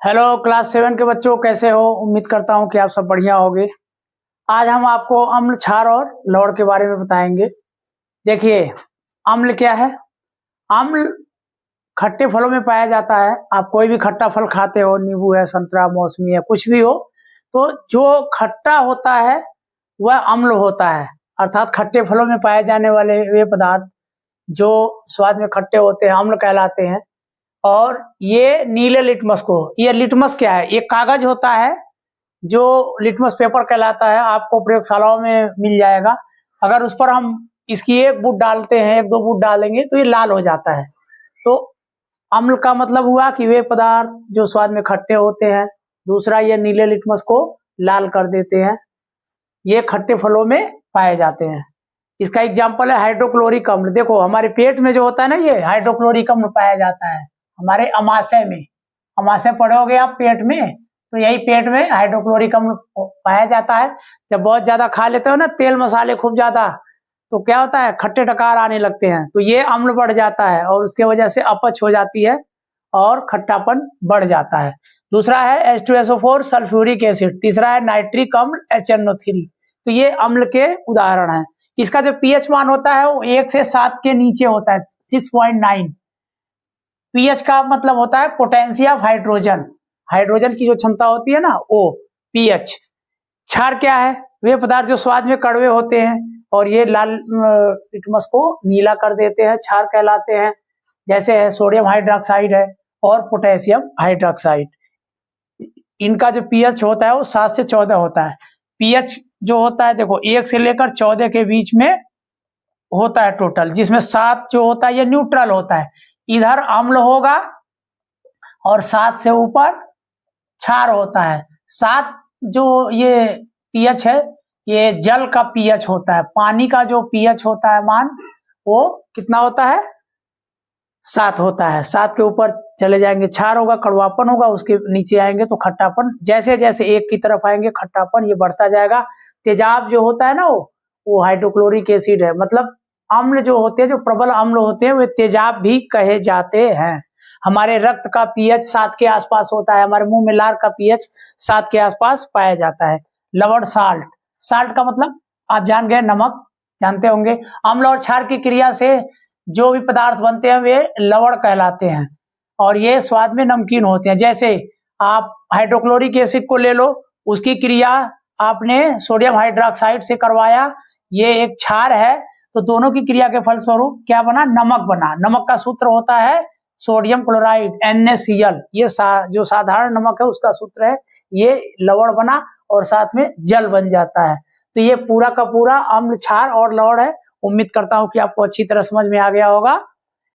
Hello class 7 के बच्चों, कैसे हो? उम्मीद करता हूँ कि आप सब बढ़िया होंगे। आज हम आपको अम्ल, क्षार और लवण के बारे में बताएंगे। देखिए, अम्ल क्या है? अम्ल खट्टे फलों में पाया जाता है। आप कोई भी खट्टा फल खाते हो, नींबू है, संतरा, मौसमी है, कुछ भी हो, तो जो खट्टा होता है वह अम्ल होता है। अर्थात खट्टे फलों में पाए जाने वाले वे पदार्थ जो स्वाद में खट्टे होते हैं अम्ल कहलाते हैं। और ये नीले लिटमस को, ये लिटमस क्या है? ये कागज होता है जो लिटमस पेपर कहलाता है। आपको प्रयोगशालाओं में मिल जाएगा। अगर उस पर हम इसकी एक बूंद डालते हैं, एक दो बूंद डालेंगे तो ये लाल हो जाता है। तो अम्ल का मतलब हुआ कि वे पदार्थ जो स्वाद में खट्टे होते हैं। दूसरा, ये नीले लिटमस को लाल कर देते हैं। ये खट्टे फलों में पाए जाते हैं। इसका एग्जाम्पल है हाइड्रोक्लोरिक अम्ल। देखो, हमारे पेट में जो होता है ना, ये हाइड्रोक्लोरिक अम्ल पाया जाता है। हमारे अमाशय में, अमाशय पढ़ोगे आप पेट में, तो यही पेट में हाइड्रोक्लोरिक अम्ल पाया जाता है। जब बहुत ज्यादा खा लेते हो ना, तेल मसाले खूब ज्यादा, तो क्या होता है, खट्टे टकार आने लगते हैं, तो ये अम्ल बढ़ जाता है और उसके वजह से अपच हो जाती है और खट्टापन बढ़ जाता है। दूसरा है H2SO4 सल्फ्यूरिक एसिड। तीसरा है नाइट्रिक अम्ल HNO3। तो ये अम्ल के उदाहरण हैं। इसका जो पीएच मान होता है वो 1 से 7 के नीचे होता है, 6.9। पीएच का मतलब होता है पोटेंशिया ऑफ हाइड्रोजन। हाइड्रोजन की जो क्षमता होती है ना, वो पीएच। क्षार क्या है? वे पदार्थ जो स्वाद में कड़वे होते हैं और ये लाल लिटमस को नीला कर देते हैं, क्षार कहलाते हैं। जैसे है सोडियम हाइड्रोक्साइड है और पोटेशियम हाइड्रोक्साइड। इनका जो पीएच होता है वो 7 से 14 होता है। पीएच जो होता है, देखो, 1 से लेकर 14 के बीच में होता है टोटल, जिसमें 7 जो होता है ये न्यूट्रल होता है, इधर अम्ल होगा, और 7 से ऊपर क्षार होता है। 7 जो ये पीएच है, ये जल का पीएच होता है। पानी का जो पीएच होता है मान, वो कितना होता है? 7 होता है। 7 के ऊपर चले जाएंगे क्षार होगा, कड़वापन होगा, उसके नीचे आएंगे तो खट्टापन। जैसे जैसे 1 की तरफ आएंगे खट्टापन ये बढ़ता जाएगा। तेजाब जो होता है ना, वो हाइड्रोक्लोरिक एसिड है। मतलब अम्ल जो होते हैं, जो प्रबल अम्ल होते हैं, वे तेजाब भी कहे जाते हैं। हमारे रक्त का पीएच 7 के आसपास होता है। हमारे मुंह में लार का पीएच 7 के आसपास पाया जाता है। लवण, साल्ट। साल्ट का मतलब आप जान गए, नमक, जानते होंगे। अम्ल और क्षार की क्रिया से जो भी पदार्थ बनते हैं वे लवण कहलाते हैं और ये स्वाद में नमकीन होते हैं। जैसे आप हाइड्रोक्लोरिक एसिड को ले लो, उसकी क्रिया आपने सोडियम हाइड्रोक्साइड से करवाया, ये एक क्षार है, तो दोनों की क्रिया के फलस्वरूप क्या बना? नमक बना। नमक का सूत्र होता है सोडियम क्लोराइड, NaCl। ये जो साधारण नमक है उसका सूत्र है, ये लवण बना और साथ में जल बन जाता है। तो ये पूरा का पूरा अम्ल, क्षार और लवण है। उम्मीद करता हूं कि आपको अच्छी तरह समझ में आ गया होगा।